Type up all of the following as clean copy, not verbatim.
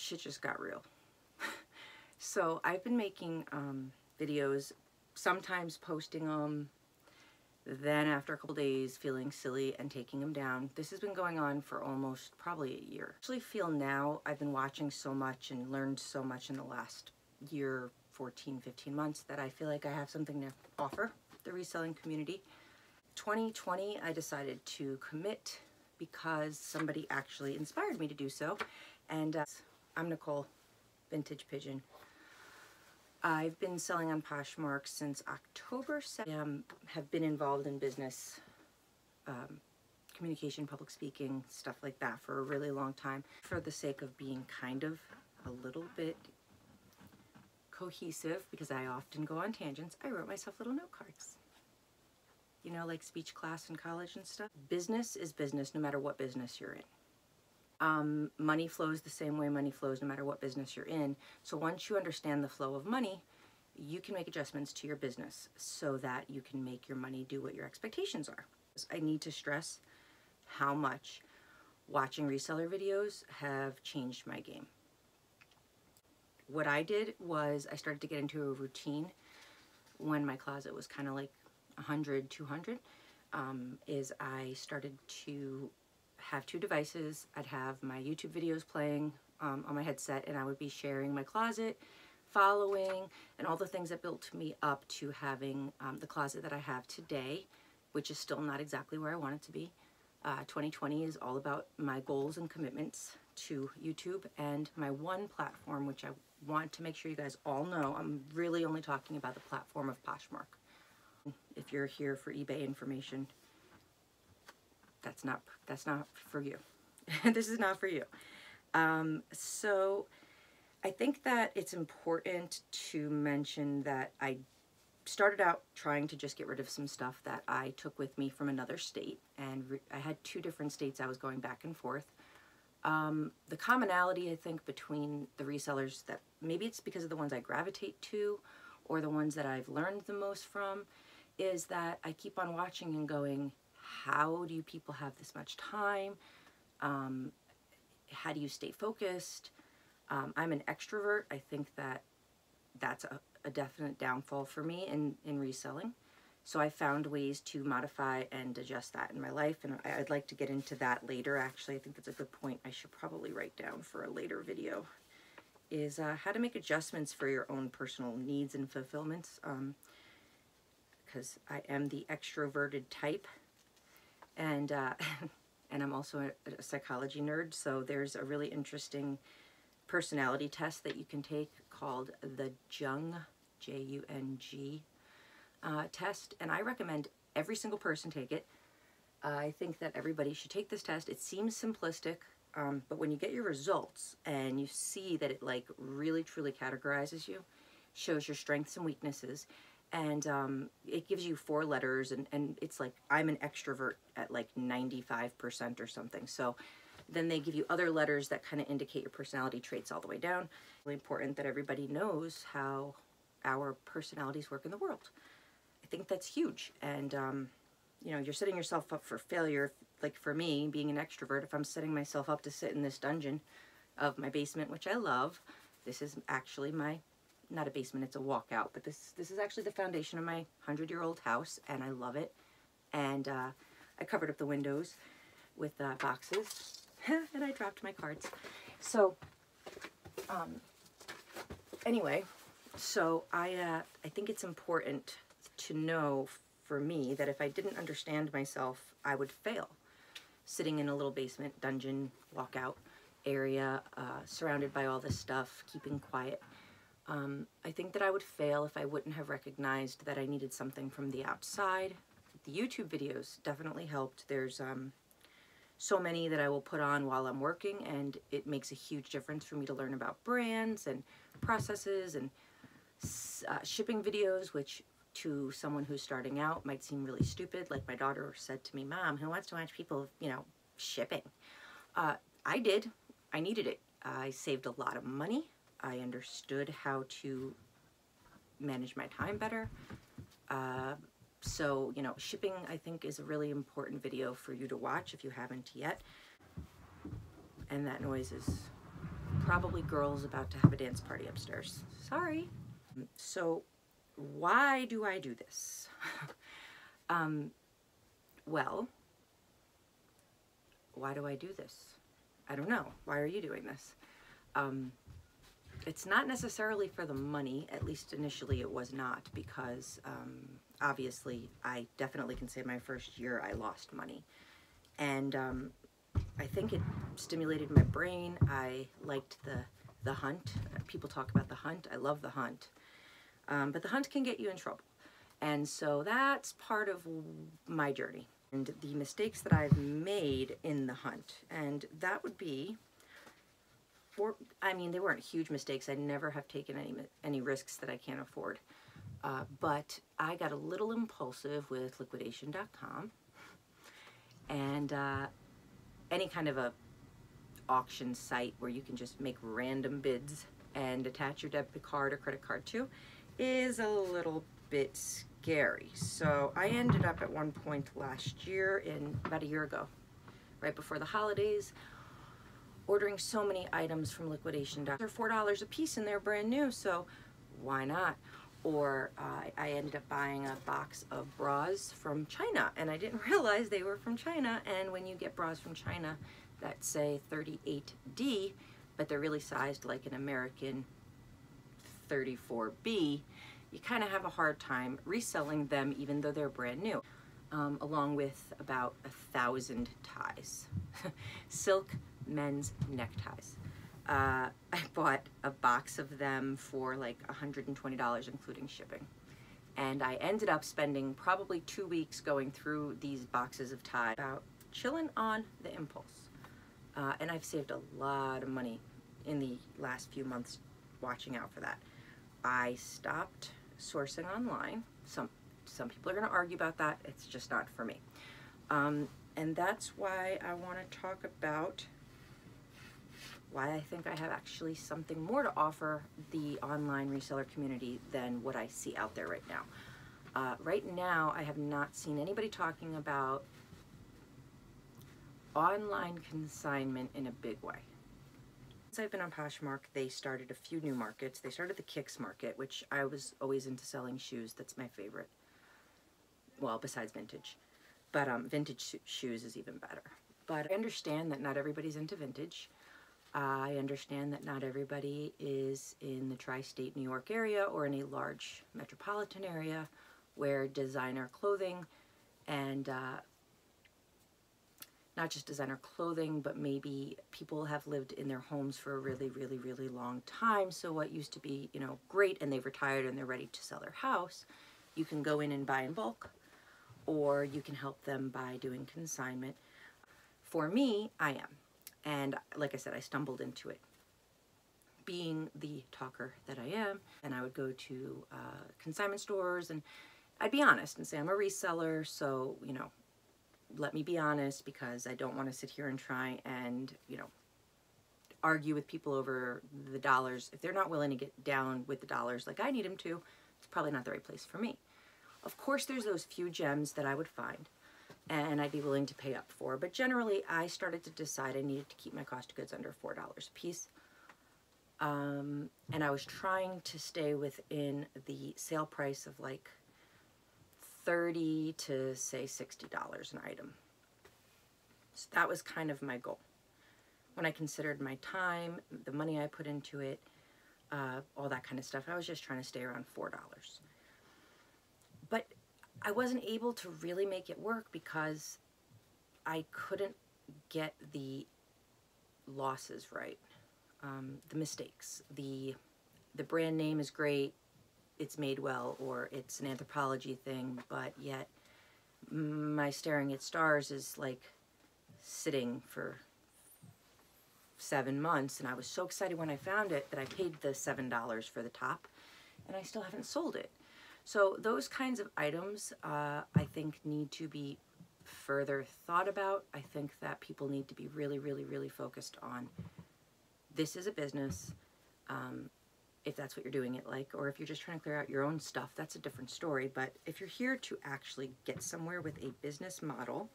shit just got real. So I've been making videos, sometimes posting them, then after a couple days feeling silly and taking them down. This has been going on for almost probably a year. I actually feel now I've been watching so much and learned so much in the last year, 14, 15 months, that I feel like I have something to offer the reselling community. 2020, I decided to commit because somebody actually inspired me to do so. And I'm Nicole, Vintage Pigeon. I've been selling on Poshmark since October 2nd. Have been involved in business, communication, public speaking, stuff like that for a really long time. For the sake of being kind of a little bit cohesive, because I often go on tangents, I wrote myself little note cards. You know, like speech class in college and stuff. Business is business no matter what business you're in. Money flows the same way money flows no matter what business you're in. So once you understand the flow of money, you can make adjustments to your business so that you can make your money do what your expectations are. I need to stress how much watching reseller videos have changed my game. What I did was I started to get into a routine when my closet was kind of like 100, 200, is I started to have two devices. I'd have my YouTube videos playing on my headset, and I would be sharing my closet, following, and all the things that built me up to having the closet that I have today, which is still not exactly where I want it to be. 2020 is all about my goals and commitments to YouTube and my one platform, which I want to make sure you guys all know. I'm really only talking about the platform of Poshmark. If you're here for eBay information, that's not for you. This is not for you. So I think that it's important to mention that I started out trying to just get rid of some stuff that I took with me from another state, and I had 2 different states I was going back and forth. The commonality, I think, between the resellers, that maybe it's because of the ones I gravitate to or the ones that I've learned the most from, is that I keep on watching and going, how do you people have this much time? How do you stay focused? I'm an extrovert. I think that that's a definite downfall for me in reselling. So I found ways to modify and adjust that in my life, and I'd like to get into that later. Actually, I think that's a good point I should probably write down for a later video, is how to make adjustments for your own personal needs and fulfillments, because I am the extroverted type, and and I'm also a psychology nerd, so there's a really interesting personality test that you can take called the jung, J-U-N-G, test, and I recommend every single person take it. I think that everybody should take this test. It seems simplistic, but when you get your results and you see that it like really truly categorizes you, shows your strengths and weaknesses, and it gives you 4 letters, and it's like, I'm an extrovert at like 95% or something. So then they give you other letters that kind of indicate your personality traits all the way down. It's really important that everybody knows how our personalities work in the world. I think that's huge. And you know, you're setting yourself up for failure. Like for me, being an extrovert, if I'm setting myself up to sit in this dungeon of my basement, which I love, this is actually my, not a basement, it's a walkout, but this is actually the foundation of my 100-year-old house, and I love it. And I covered up the windows with boxes, and I dropped my cards. So anyway, so I think it's important to know for me that if I didn't understand myself, I would fail. Sitting in a little basement, dungeon, walkout area, surrounded by all this stuff, keeping quiet. I think that I would fail if I wouldn't have recognized that I needed something from the outside. The YouTube videos definitely helped. There's so many that I will put on while I'm working, and it makes a huge difference for me to learn about brands and processes and shipping videos, which to someone who's starting out might seem really stupid. Like my daughter said to me, "Mom, who wants to watch people, you know, shipping?" I did. I needed it. I saved a lot of money. I understood how to manage my time better. So, you know, shipping, I think, is a really important video for you to watch if you haven't yet. And that noise is probably girls about to have a dance party upstairs. Sorry. So why do I do this? Well, why do I do this? I don't know. Why are you doing this? It's not necessarily for the money, at least initially it was not, because obviously I definitely can say my first year I lost money. And I think it stimulated my brain. I liked the hunt. People talk about the hunt. I love the hunt. But the hunt can get you in trouble. And so that's part of my journey and the mistakes that I've made in the hunt. And that would be, I mean, they weren't huge mistakes. I never have taken any risks that I can't afford. But I got a little impulsive with liquidation.com and any kind of a auction site where you can just make random bids and attach your debit card or credit card to is a little bit scary. So I ended up at one point last year, about a year ago, right before the holidays, ordering so many items from liquidation. They're $4 a piece and they're brand new, so why not? Or I ended up buying a box of bras from China, and I didn't realize they were from China. And when you get bras from China that say 38D, but they're really sized like an American 34B, you kind of have a hard time reselling them even though they're brand new, along with about 1,000 ties. Silk men's neckties. I bought a box of them for like $120 including shipping. And I ended up spending probably 2 weeks going through these boxes of ties, about chilling on the impulse. And I've saved a lot of money in the last few months watching out for that. I stopped sourcing online. Some people are going to argue about that. It's just not for me. And that's why I want to talk about why I think I have actually something more to offer the online reseller community than what I see out there right now. Right now, I have not seen anybody talking about online consignment in a big way. Since I've been on Poshmark, they started a few new markets. They started the Kicks market, which I was always into selling shoes. That's my favorite. Well, besides vintage. But vintage shoes is even better. But I understand that not everybody's into vintage. I understand that not everybody is in the tri-state New York area or in a large metropolitan area where designer clothing and not just designer clothing, but maybe people have lived in their homes for a really, really, really long time. So what used to be, you know, great and they've retired and they're ready to sell their house, you can go in and buy in bulk, or you can help them by doing consignment. For me, I am. And like I said, I stumbled into it. Being the talker that I am, and I would go to consignment stores and I'd be honest and say I'm a reseller, so, you know, let me be honest, because I don't want to sit here and try and, you know, argue with people over the dollars. If they're not willing to get down with the dollars like I need them to, it's probably not the right place for me. Of course, there's those few gems that I would find and I'd be willing to pay up for, but generally I started to decide I needed to keep my cost of goods under $4 a piece. And I was trying to stay within the sale price of like $30 to say $60 an item. So that was kind of my goal. When I considered my time, the money I put into it, all that kind of stuff, I was just trying to stay around $4. But I wasn't able to really make it work because I couldn't get the losses right, the mistakes. The brand name is great, it's made well, or it's an anthropology thing, but yet my staring at stars is like sitting for 7 months, and I was so excited when I found it that I paid the $7 for the top, and I still haven't sold it. So those kinds of items, I think, need to be further thought about. I think that people need to be really, really, really focused on this is a business. If that's what you're doing it like, or if you're just trying to clear out your own stuff, that's a different story. But if you're here to actually get somewhere with a business model,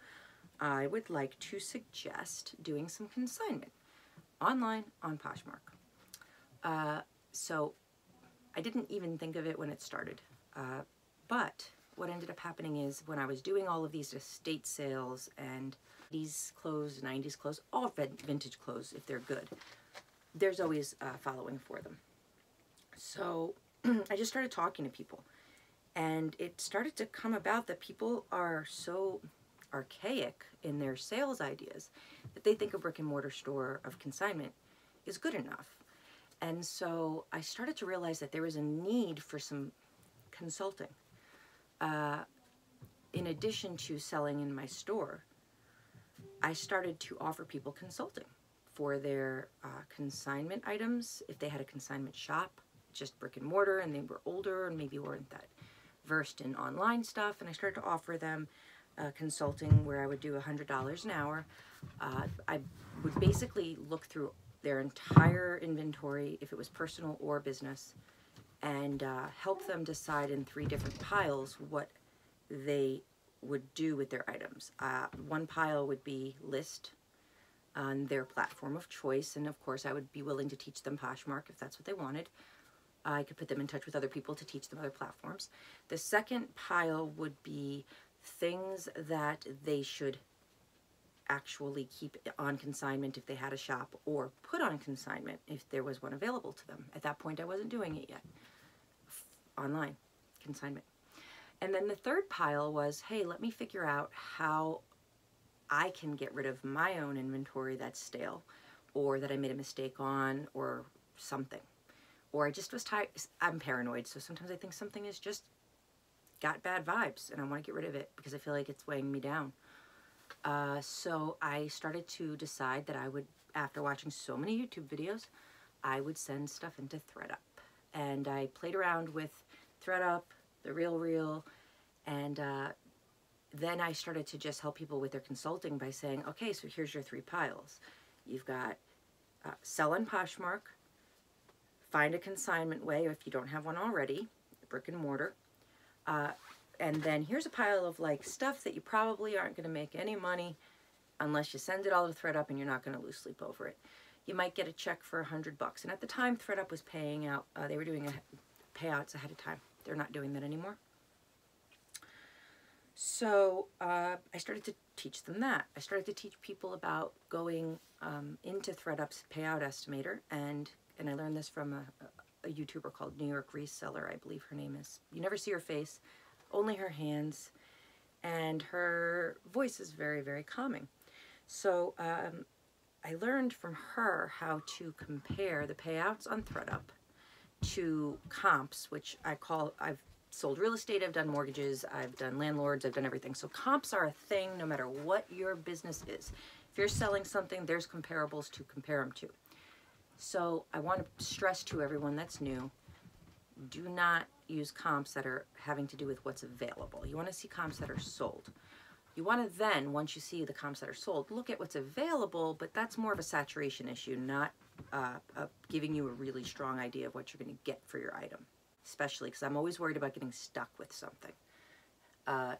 I would like to suggest doing some consignment online on Poshmark. So I didn't even think of it when it started. But what ended up happening is when I was doing all of these estate sales and 80s clothes, 90s clothes, all vintage clothes, if they're good, there's always following for them. So I just started talking to people, and it started to come about that people are so archaic in their sales ideas that they think a brick and mortar store of consignment is good enough. And so I started to realize that there was a need for some consulting. In addition to selling in my store, I started to offer people consulting for their consignment items. If they had a consignment shop, just brick and mortar, and they were older and maybe weren't that versed in online stuff, and I started to offer them consulting where I would do $100 an hour. I would basically look through their entire inventory, if it was personal or business, and help them decide in 3 different piles what they would do with their items. One pile would be list on their platform of choice, and of course I would be willing to teach them Poshmark if that's what they wanted. I could put them in touch with other people to teach them other platforms. The second pile would be things that they should actually keep on consignment if they had a shop, or put on consignment if there was one available to them. At that point I wasn't doing it yet. Online consignment. And then the third pile was, hey, let me figure out how I can get rid of my own inventory that's stale, or that I made a mistake on, or something. Or I just was tired. I'm paranoid, so sometimes I think something is just got bad vibes and I want to get rid of it because I feel like it's weighing me down. So I started to decide that I would, after watching so many YouTube videos, I would send stuff into ThredUP. And I played around with ThredUp, the RealReal, and then I started to just help people with their consulting by saying, okay, so here's your 3 piles. You've got sell on Poshmark, find a consignment way if you don't have one already, brick and mortar, and then here's a pile of like stuff that you probably aren't going to make any money unless you send it all to ThredUp, and you're not going to lose sleep over it. You might get a check for $100, and at the time ThredUp was paying out, they were doing payouts ahead of time. They're not doing that anymore. So I started to teach them that. I started to teach people about going into ThredUp's payout estimator, and I learned this from a YouTuber called New York Reseller, I believe her name is. You never see her face, only her hands, and her voice is very, very calming. So I learned from her how to compare the payouts on ThredUp to comps, which I've sold real estate, I've done mortgages, I've done landlords, I've done everything. So comps are a thing no matter what your business is. If you're selling something, there's comparables to compare them to. So I want to stress to everyone that's new, do not use comps that are having to do with what's available. You want to see comps that are sold. You want to then, once you see the comps that are sold, look at what's available, but that's more of a saturation issue, not giving you a really strong idea of what you're going to get for your item. Especially because I'm always worried about getting stuck with something.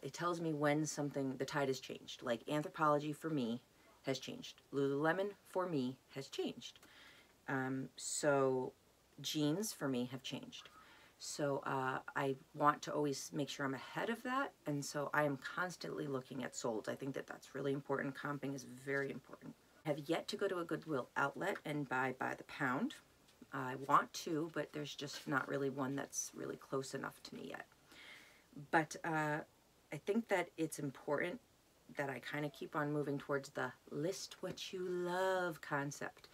It tells me when the tide has changed. Like Anthropologie for me has changed. Lululemon for me has changed. So jeans for me have changed. So I want to always make sure I'm ahead of that, and so I am constantly looking at solds. I think that that's really important. Comping is very important. I have yet to go to a Goodwill outlet and buy by the pound. I want to, but there's just not really one that's really close enough to me yet. But I think that it's important that I kind of keep on moving towards the list what you love concept.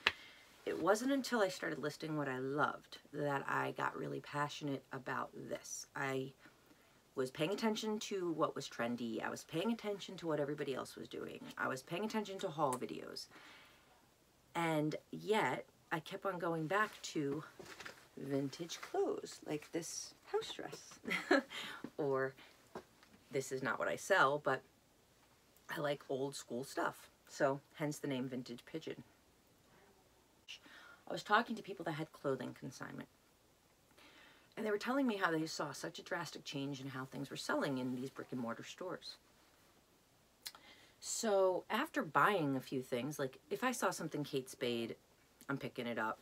It wasn't until I started listing what I loved that I got really passionate about this. I was paying attention to what was trendy. I was paying attention to what everybody else was doing. I was paying attention to haul videos. And yet, I kept on going back to vintage clothes, like this house dress. Or, this is not what I sell, but I like old school stuff. So, hence the name Vintage Pigeon. I was talking to people that had clothing consignment, and they were telling me how they saw such a drastic change in how things were selling in these brick and mortar stores. So after buying a few things, like if I saw something Kate Spade, I'm picking it up.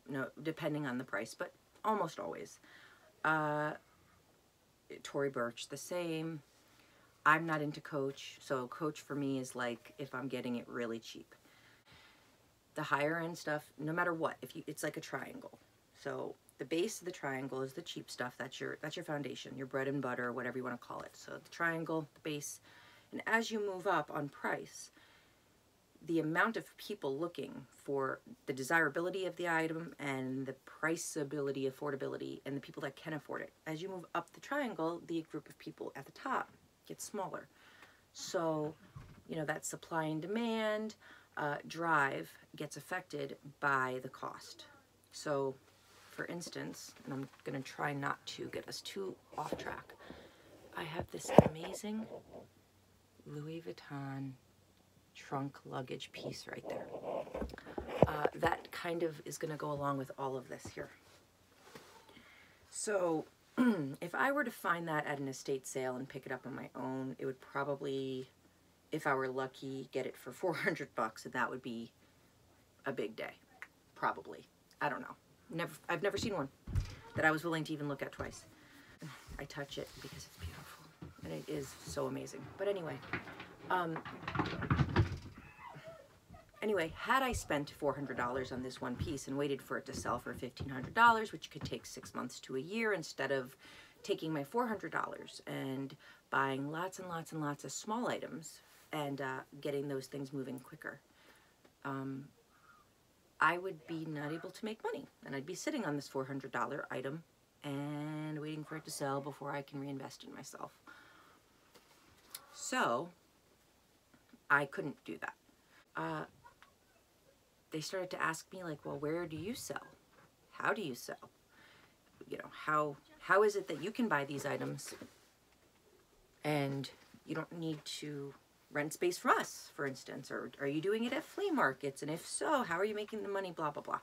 no, depending on the price, but almost always. Tory Burch, the same. I'm not into Coach, so Coach for me is like if I'm getting it really cheap. The higher end stuff, no matter what, it's like a triangle. So the base of the triangle is the cheap stuff. That's your foundation, your bread and butter, whatever you want to call it. So the triangle, the base, and as you move up on price, the amount of people looking for the desirability of the item and the priceability, affordability, and the people that can afford it. As you move up the triangle, the group of people at the top gets smaller. So, you know, that supply and demand drive gets affected by the cost. So, for instance, and I'm going to try not to get us too off track, I have this amazing Louis Vuitton trunk luggage piece right there. That kind of is going to go along with all of this here. So if I were to find that at an estate sale and pick it up on my own, it would probably, if I were lucky, get it for 400 bucks, and that would be a big day. Probably. I don't know. I've never seen one that I was willing to even look at twice. I touch it because it's beautiful, and it is so amazing. But anyway, had I spent $400 on this one piece and waited for it to sell for $1,500, which could take 6 months to a year, instead of taking my $400 and buying lots and lots and lots of small items and getting those things moving quicker, I would be not able to make money, and I'd be sitting on this $400 item and waiting for it to sell before I can reinvest in myself. So I couldn't do that. They started to ask me, like, well, where do you sell? How do you sell? You know, how is it that you can buy these items and you don't need to rent space from us, for instance? Or are you doing it at flea markets? And if so, how are you making the money? Blah, blah, blah.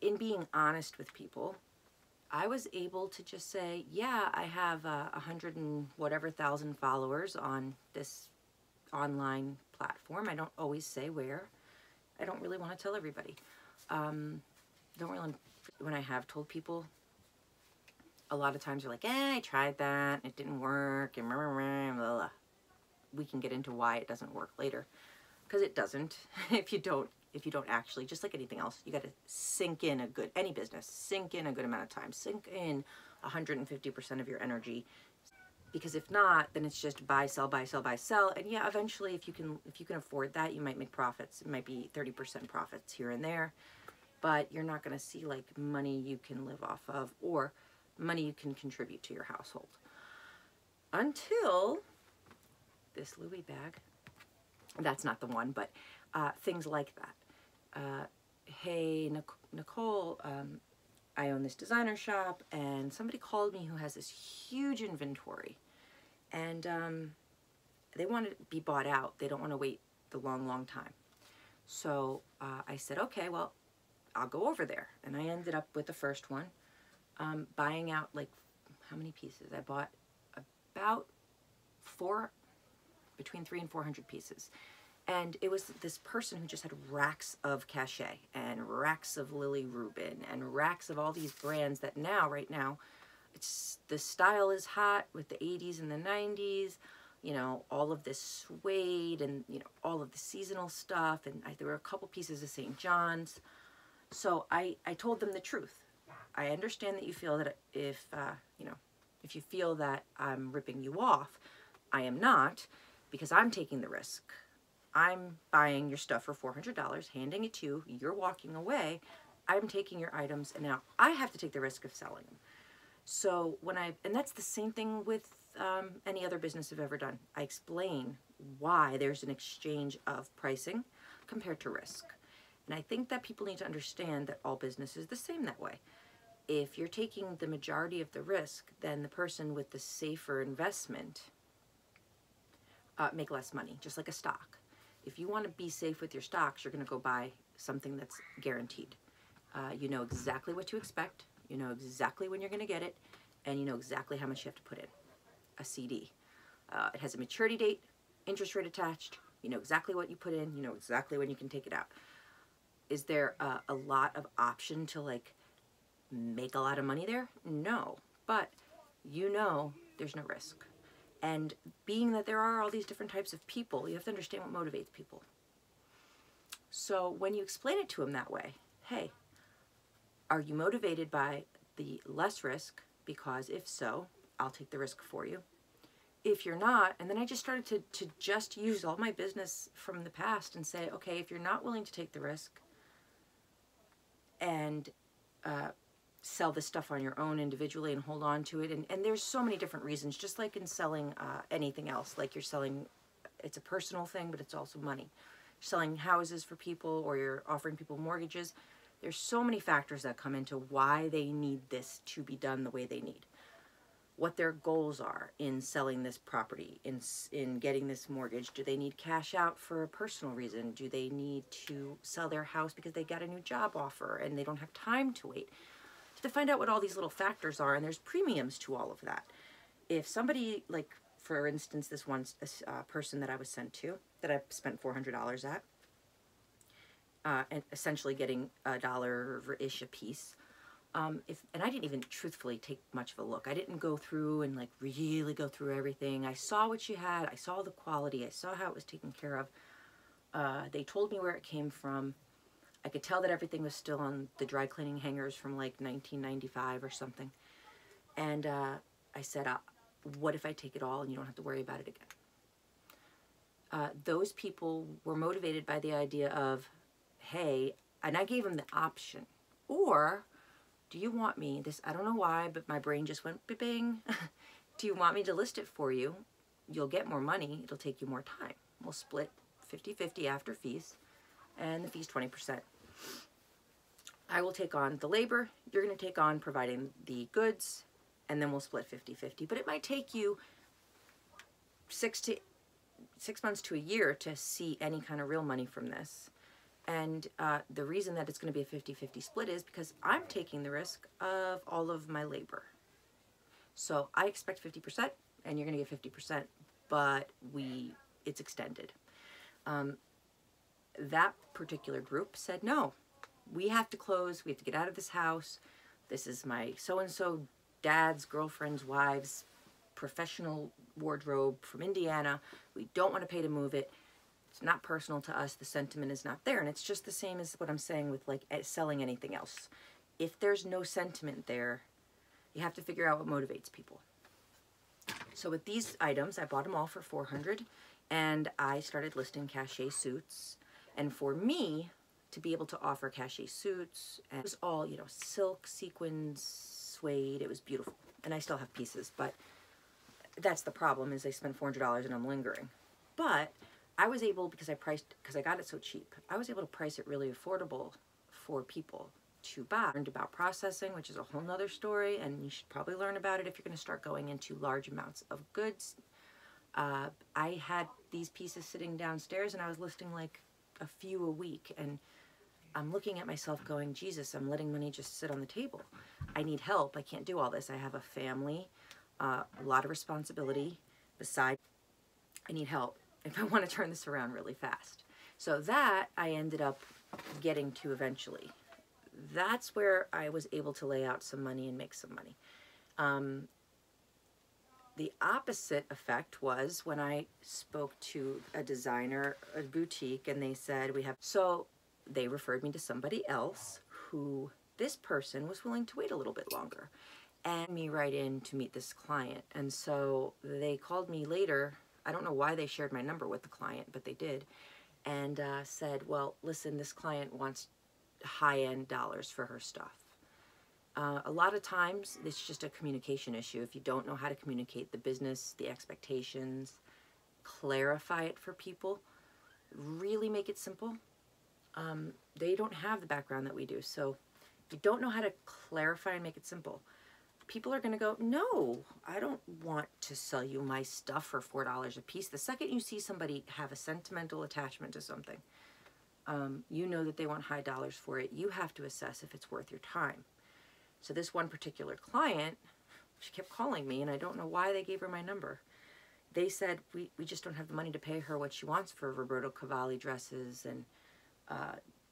In being honest with people, I was able to just say, yeah, I have 100 and whatever thousand followers on this online platform. I don't always say where. I don't really want to tell everybody. When I have told people, a lot of times they're like, I tried that, it didn't work, and blah, blah, blah, blah. We can get into why it doesn't work later, because it doesn't. If you don't actually, just like anything else, you got to sink in any business, sink in a good amount of time, sink in 150% of your energy. Because if not, then it's just buy, sell, buy, sell, buy, sell. And yeah, eventually, if you can afford that, you might make profits. It might be 30% profits here and there, but you're not going to see like money you can live off of or money you can contribute to your household. Until this Louis bag. That's not the one, but things like that. Hey, Nicole, I own this designer shop, and somebody called me who has this huge inventory, and they want to be bought out. They don't want to wait the long, long time. So I said, okay, well, I'll go over there. And I ended up with the first one, buying out, like, how many pieces? I bought about between 300 and 400 pieces. And it was this person who just had racks of cachet and racks of Lily Rubin and racks of all these brands that right now, the style is hot with the 80s and the 90s, you know, all of this suede and, you know, all of the seasonal stuff. And there were a couple pieces of St. John's. So I told them the truth. I understand that you feel that if you feel that I'm ripping you off, I am not, because I'm taking the risk. I'm buying your stuff for $400, handing it to you, you're walking away, I'm taking your items, and now I have to take the risk of selling them. So and that's the same thing with any other business I've ever done. I explain why there's an exchange of pricing compared to risk. And I think that people need to understand that all business is the same that way. If you're taking the majority of the risk, then the person with the safer investment make less money, just like a stock. If you want to be safe with your stocks, you're going to go buy something that's guaranteed. You know exactly what to expect, you know exactly when you're going to get it, and you know exactly how much you have to put in. A CD. It has a maturity date, interest rate attached, you know exactly what you put in, you know exactly when you can take it out. Is there a lot of option to like make a lot of money there? No, but you know there's no risk. And being that there are all these different types of people, you have to understand what motivates people. So when you explain it to them that way, hey, are you motivated by the less risk? Because if so, I'll take the risk for you. If you're not, and then I just started to just use all my business from the past and say, okay, if you're not willing to take the risk and sell this stuff on your own individually and hold on to it, and there's so many different reasons, just like in selling anything else, like you're selling, it's a personal thing, but it's also money. You're selling houses for people, or you're offering people mortgages. There's so many factors that come into why they need this to be done the way they need. What their goals are in selling this property, in getting this mortgage. Do they need cash out for a personal reason? Do they need to sell their house because they got a new job offer and they don't have time to wait? To find out what all these little factors are, and there's premiums to all of that. If somebody, like for instance, this one person that I was sent to, that I spent $400 at, and essentially getting $1-ish a piece. And I didn't even truthfully take much of a look. I didn't go through and like really go through everything. I saw what she had. I saw the quality. I saw how it was taken care of. They told me where it came from. I could tell that everything was still on the dry cleaning hangers from like 1995 or something. And I said, what if I take it all and you don't have to worry about it again? Those people were motivated by the idea of, hey, and I gave them the option, or do you want me, this, I don't know why, but my brain just went bing. Do you want me to list it for you? You'll get more money. It'll take you more time. We'll split 50-50 after fees, and the fee's 20%. I will take on the labor. You're going to take on providing the goods, and then we'll split 50-50. But it might take you 6 months to a year to see any kind of real money from this. And the reason that it's going to be a 50-50 split is because I'm taking the risk of all of my labor. So I expect 50%, and you're going to get 50%, but it's extended. That particular group said, no, we have to close. We have to get out of this house. This is my so-and-so dad's, girlfriend's, wife's professional wardrobe from Indiana. We don't want to pay to move it. It's not personal to us. The sentiment is not there. And it's just the same as what I'm saying with like selling anything else. If there's no sentiment there, you have to figure out what motivates people. So with these items, I bought them all for $400, and I started listing cachet suits. And for me to be able to offer cachet suits, and it was all, you know, silk, sequins, suede. It was beautiful. And I still have pieces, but that's the problem, is I spent $400 and I'm lingering. But I was able, because I got it so cheap, I was able to price it really affordable for people to buy. I learned about processing, which is a whole nother story, and you should probably learn about it if you're going to start going into large amounts of goods. I had these pieces sitting downstairs, and I was listing like a few a week, and I'm looking at myself going, Jesus, I'm letting money just sit on the table. I need help. I can't do all this. I have a family, a lot of responsibility. Besides, I need help if I want to turn this around really fast. So that I ended up getting to eventually. That's where I was able to lay out some money and make some money. The opposite effect was when I spoke to a designer, a boutique, and they said, so they referred me to somebody else who, this person was willing to wait a little bit longer and me right in to meet this client. And so they called me later. I don't know why they shared my number with the client, but they did, and said, well, listen, this client wants high-end dollars for her stuff. A lot of times it's just a communication issue. If you don't know how to communicate the business, the expectations, clarify it for people, really make it simple. They don't have the background that we do. So if you don't know how to clarify and make it simple, people are going to go, no, I don't want to sell you my stuff for $4 a piece. The second you see somebody have a sentimental attachment to something, you know that they want high dollars for it. You have to assess if it's worth your time. So this one particular client, she kept calling me, and I don't know why they gave her my number. They said, we just don't have the money to pay her what she wants for Roberto Cavalli dresses and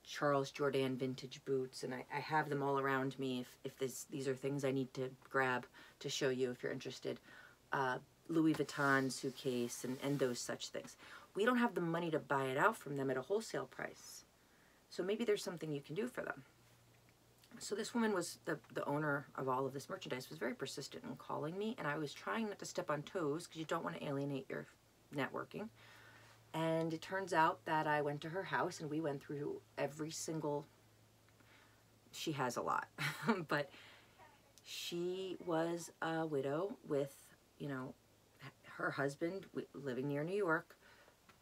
Charles Jourdan vintage boots, and I have them all around me if these are things I need to grab to show you if you're interested. Louis Vuitton suitcase and those such things. We don't have the money to buy it out from them at a wholesale price. So maybe there's something you can do for them. So this woman was the owner of all of this merchandise, was very persistent in calling me, and I was trying not to step on toes because you don't want to alienate your networking. And it turns out that I went to her house and we went through every single, she has a lot, but she was a widow with, you know, her husband living near New York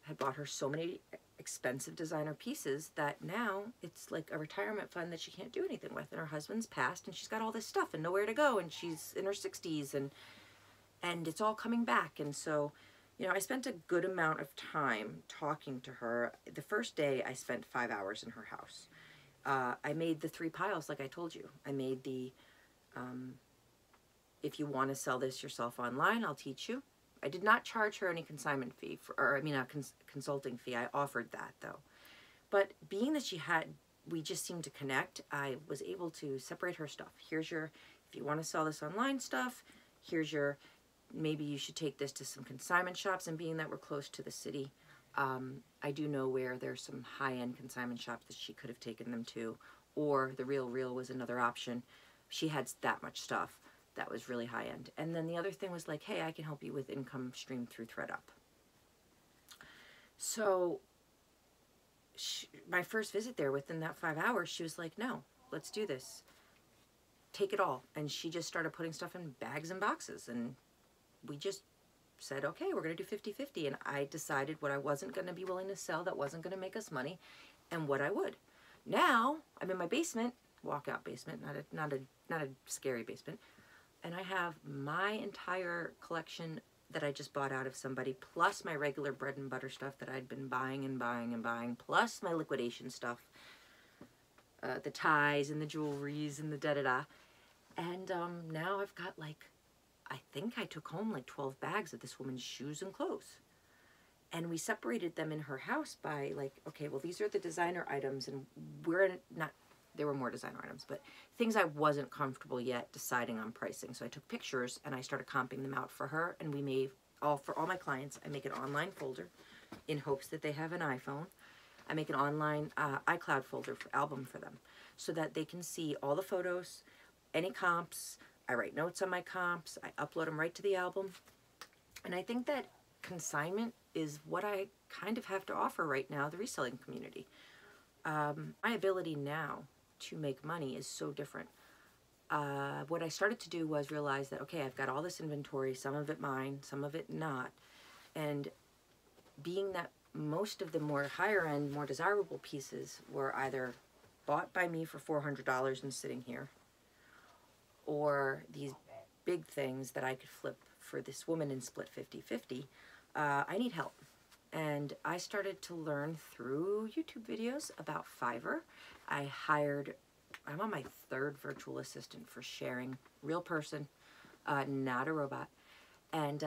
had bought her so many expensive designer pieces that now it's like a retirement fund that she can't do anything with, and her husband's passed and she's got all this stuff and nowhere to go, and she's in her 60s and it's all coming back. And so, you know, I spent a good amount of time talking to her. The first day I spent 5 hours in her house. I made the 3 piles like I told you. I made the if you want to sell this yourself online, I'll teach you. I did not charge her any consignment fee, a consulting fee. I offered that though. But being that we just seemed to connect, I was able to separate her stuff. Here's your, if you want to sell this online stuff, here's your, maybe you should take this to some consignment shops. And being that we're close to the city, I do know where there's some high-end consignment shops that she could have taken them to, or the Real was another option. She had that much stuff that was really high-end. And then the other thing was like, hey, I can help you with income stream through ThredUP. So my first visit there, within that 5 hours, she was like, no, let's do this. Take it all. And she just started putting stuff in bags and boxes. And we just said, okay, we're going to do 50-50. And I decided what I wasn't going to be willing to sell that wasn't going to make us money, and what I would. Now I'm in my basement, walkout basement, not a scary basement. And I have my entire collection that I just bought out of somebody, plus my regular bread and butter stuff that I'd been buying and buying and buying, plus my liquidation stuff, the ties and the jewelries and the da-da-da. And now I've got like, I think I took home like 12 bags of this woman's shoes and clothes. And we separated them in her house by like, okay, well, these are the designer items, and we're not, there were more designer items, but things I wasn't comfortable yet deciding on pricing. So I took pictures and I started comping them out for her, and we made for all my clients, I make an online folder in hopes that they have an iPhone. I make an online iCloud folder for album for them so that they can see all the photos, any comps. I write notes on my comps. I upload them right to the album. And I think that consignment is what I kind of have to offer right now, the reselling community. My ability now to make money is so different. What I started to do was realize that, okay, I've got all this inventory, some of it mine, some of it not. And being that most of the more higher end, more desirable pieces were either bought by me for $400 and sitting here, or these big things that I could flip for this woman and split 50-50, I need help. And I started to learn through YouTube videos about Fiverr. I'm on my 3rd virtual assistant for sharing, real person, not a robot. And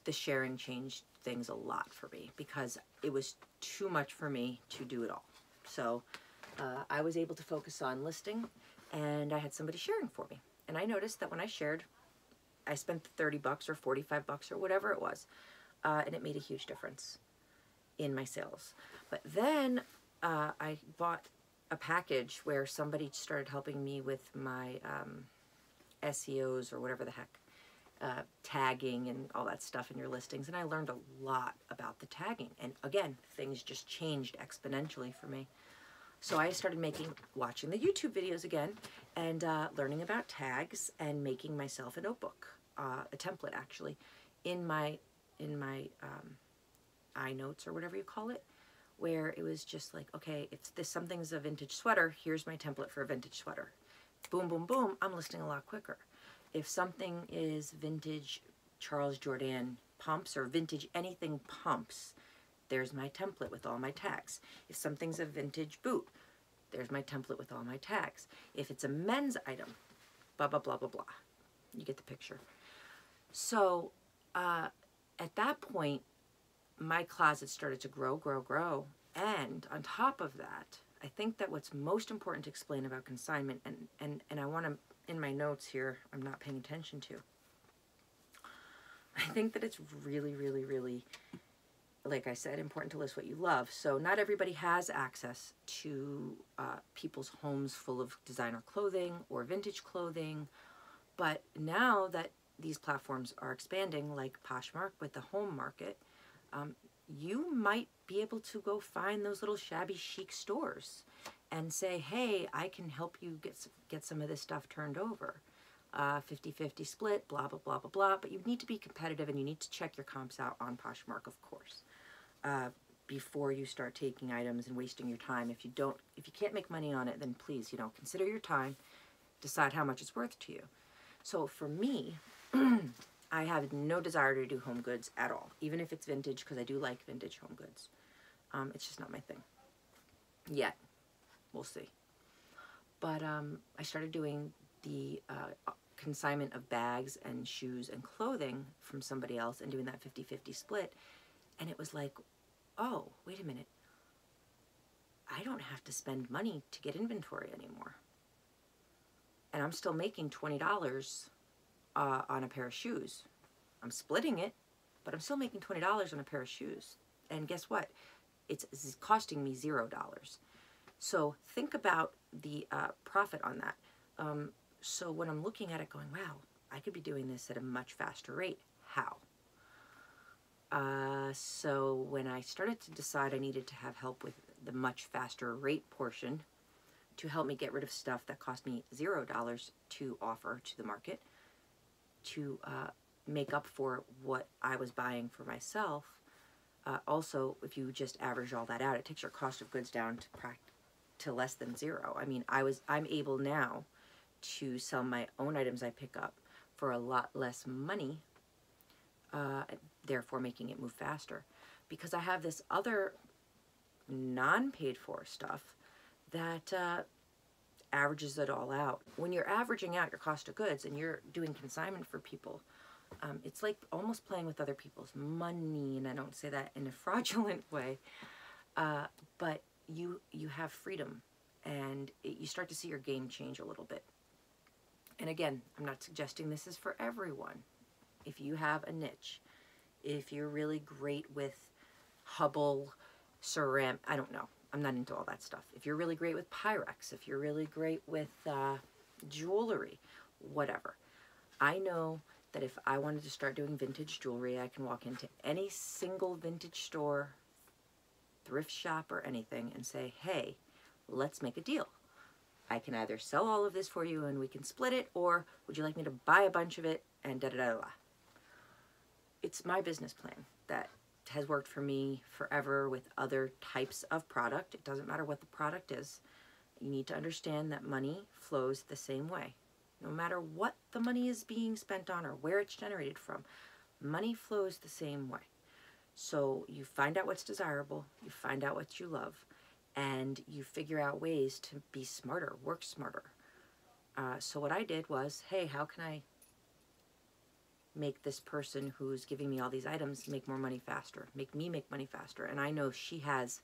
the sharing changed things a lot for me because it was too much for me to do it all. So I was able to focus on listing, and I had somebody sharing for me. And I noticed that when I shared, I spent $30 or $45 or whatever it was. And it made a huge difference in my sales. But then I bought a package where somebody started helping me with my SEOs or whatever the heck, tagging and all that stuff in your listings. And I learned a lot about the tagging. And again, things just changed exponentially for me. So I started watching the YouTube videos again and learning about tags and making myself a notebook, a template actually, in my iNotes or whatever you call it, where it was just like, okay, if something's a vintage sweater, here's my template for a vintage sweater. Boom, boom, boom, I'm listing a lot quicker. If something is vintage Charles Jourdan pumps or vintage anything pumps, there's my template with all my tags. If something's a vintage boot, there's my template with all my tags. If it's a men's item, blah, blah, blah, blah, blah. You get the picture. So at that point, my closet started to grow, And on top of that, I think that what's most important to explain about consignment, and I want to, in my notes here, I'm not paying attention to, I think that it's really, really, really, like I said, important to list what you love. So not everybody has access to people's homes full of designer clothing or vintage clothing. But now that these platforms are expanding, like Poshmark with the home market, you might be able to go find those little shabby chic stores and say, hey, I can help you get some of this stuff turned over. 50-50 split, blah, blah, blah, blah, blah. But you need to be competitive, and you need to check your comps out on Poshmark, of course, before you start taking items and wasting your time. If you can't make money on it, then please, consider your time, decide how much it's worth to you. So for me, I have no desire to do home goods at all, even if it's vintage, because I do like vintage home goods. It's just not my thing yet. We'll see. But I started doing the consignment of bags and shoes and clothing from somebody else and doing that 50-50 split. And it was like, oh, wait a minute. I don't have to spend money to get inventory anymore. And I'm still making $20 on a pair of shoes. I'm splitting it, but I'm still making $20 on a pair of shoes. And guess what? It's costing me $0. So think about the profit on that. So when I'm looking at it going, wow, I could be doing this at a much faster rate. How? So when I started to decide I needed to have help with the much faster rate portion to help me get rid of stuff that cost me $0 to offer to the market, to make up for what I was buying for myself. Also, if you just average all that out, it takes your cost of goods down to less than zero. I mean, I'm able now to sell my own items I pick up for a lot less money, therefore making it move faster, because I have this other non-paid for stuff that averages it all out. When you're averaging out your cost of goods and you're doing consignment for people, it's like almost playing with other people's money, and I don't say that in a fraudulent way, but you have freedom, and you start to see your game change a little bit. And again, I'm not suggesting this is for everyone. If you have a niche, if you're really great with Hubble, ceramic, I don't know. I'm not into all that stuff. If you're really great with Pyrex, if you're really great with jewelry, whatever. I know that if I wanted to start doing vintage jewelry, I can walk into any single vintage store, thrift shop, or anything and say, hey, let's make a deal. I can either sell all of this for you and we can split it, or would you like me to buy a bunch of it and da-da-da-da. It's my business plan that has worked for me forever with other types of product. It doesn't matter what the product is. You need to understand that money flows the same way. No matter what the money is being spent on or where it's generated from, money flows the same way. So you find out what's desirable, you find out what you love, and you figure out ways to be smarter, work smarter. So what I did was, hey, how can I make this person who's giving me all these items make more money faster, make me make money faster? And I know she has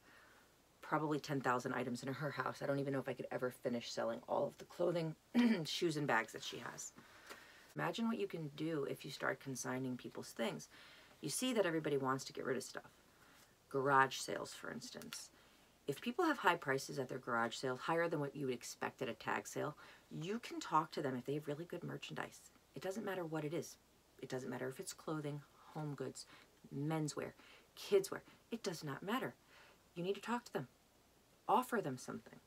probably 10,000 items in her house. I don't even know if I could ever finish selling all of the clothing, shoes, and bags that she has. Imagine what you can do if you start consigning people's things. You see that everybody wants to get rid of stuff. Garage sales, for instance. If people have high prices at their garage sale, higher than what you would expect at a tag sale, you can talk to them if they have really good merchandise. It doesn't matter what it is. It doesn't matter if it's clothing, home goods, menswear, kidswear. It does not matter. You need to talk to them. Offer them something.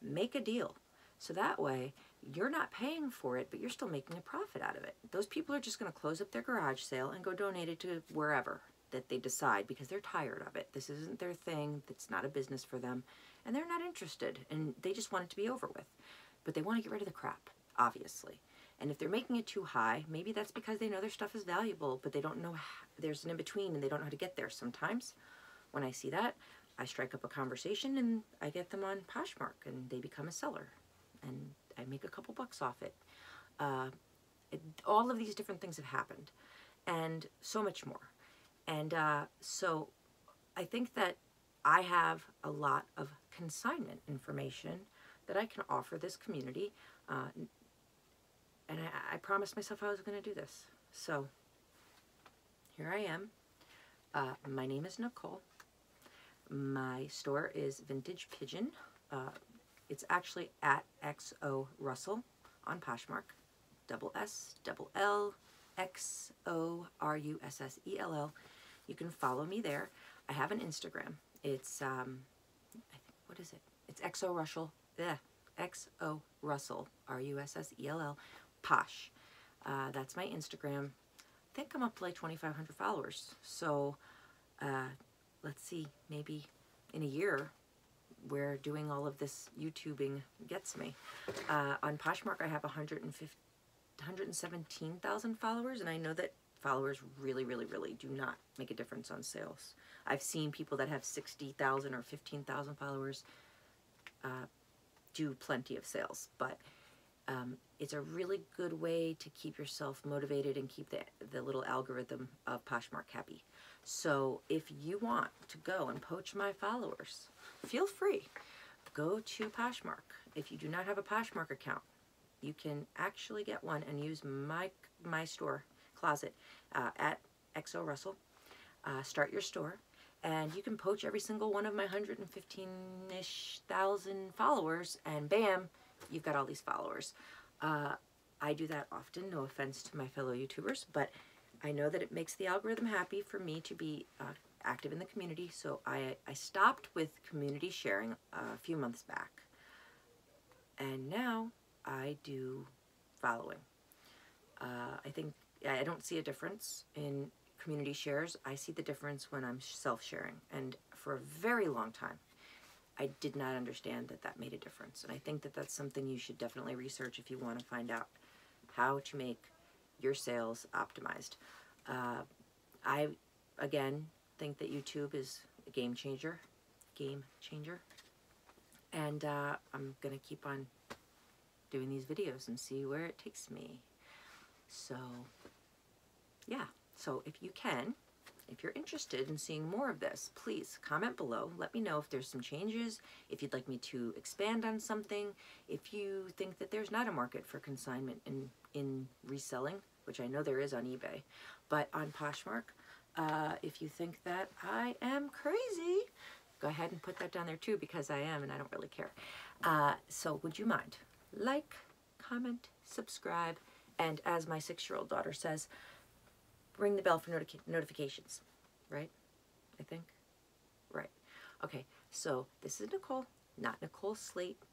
Make a deal. So that way, you're not paying for it, but you're still making a profit out of it. Those people are just going to close up their garage sale and go donate it to wherever that they decide, because they're tired of it. This isn't their thing. It's not a business for them. And they're not interested. And they just want it to be over with. But they want to get rid of the crap, obviously. And if they're making it too high, maybe that's because they know their stuff is valuable, but they don't know there's an in-between and they don't know how to get there. Sometimes when I see that, I strike up a conversation and I get them on Poshmark and they become a seller. And I make a couple bucks off it. All of these different things have happened, and so much more. And so I think that I have a lot of consignment information that I can offer this community, and I promised myself I was going to do this. So here I am. My name is Nicole. My store is Vintage Pigeon. It's actually at Xorussell on Poshmark. XORUSSELL. You can follow me there. I have an Instagram. It's I think, what is it? It's Xorussell. Xorussell. RUSSELL. Posh. That's my Instagram. I think I'm up to like 2,500 followers. So let's see, maybe in a year where doing all of this YouTubing gets me. On Poshmark I have 117,000 followers, and I know that followers really do not make a difference on sales. I've seen people that have 60,000 or 15,000 followers do plenty of sales, but it's a really good way to keep yourself motivated and keep the little algorithm of Poshmark happy. So if you want to go and poach my followers, feel free. Go to Poshmark. If you do not have a Poshmark account, you can actually get one and use my store closet at Xorussell. Start your store, and you can poach every single one of my 115-ish thousand followers, and bam, you've got all these followers. I do that often, no offense to my fellow YouTubers, but I know that it makes the algorithm happy for me to be active in the community, so I stopped with community sharing a few months back, and now I do following. I think I don't see a difference in community shares. I see the difference when I'm self-sharing, and for a very long time I did not understand that that made a difference, and I think that that's something you should definitely research if you want to find out how to make your sales optimized. I again think that YouTube is a game changer, and I'm gonna keep on doing these videos and see where it takes me. So yeah, so if you can, if you're interested in seeing more of this, please comment below. Let me know if there's some changes, if you'd like me to expand on something, if you think that there's not a market for consignment in reselling, which I know there is on eBay, but on Poshmark, if you think that I am crazy, go ahead and put that down there too, because I am, and I don't really care. So would you mind? Like, comment, subscribe, and as my 6-year-old daughter says, ring the bell for notifications, right? I think? Right. Okay, so this is Nicole, not Nicole State's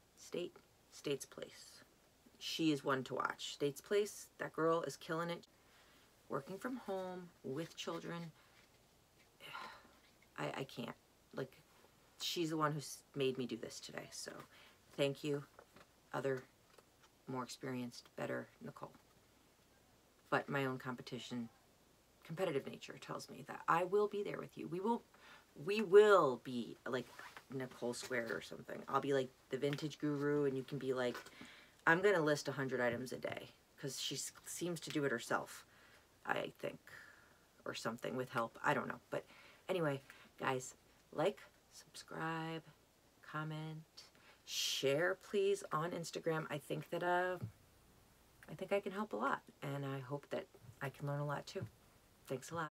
Place. She is one to watch. State's Place, that girl is killing it. Working from home with children. I can't. Like, she's the one who's made me do this today. So thank you, other more experienced, better Nicole. But my own competitive nature tells me that I will be there with you. We will be like Nicole Squared or something. I'll be like the vintage guru, and you can be like, I'm gonna list 100 items a day, because she seems to do it herself, I think, or something with help. I don't know. But anyway, guys, like, subscribe, comment, share please on Instagram. I think that I can help a lot, and I hope that I can learn a lot too. Thanks a lot.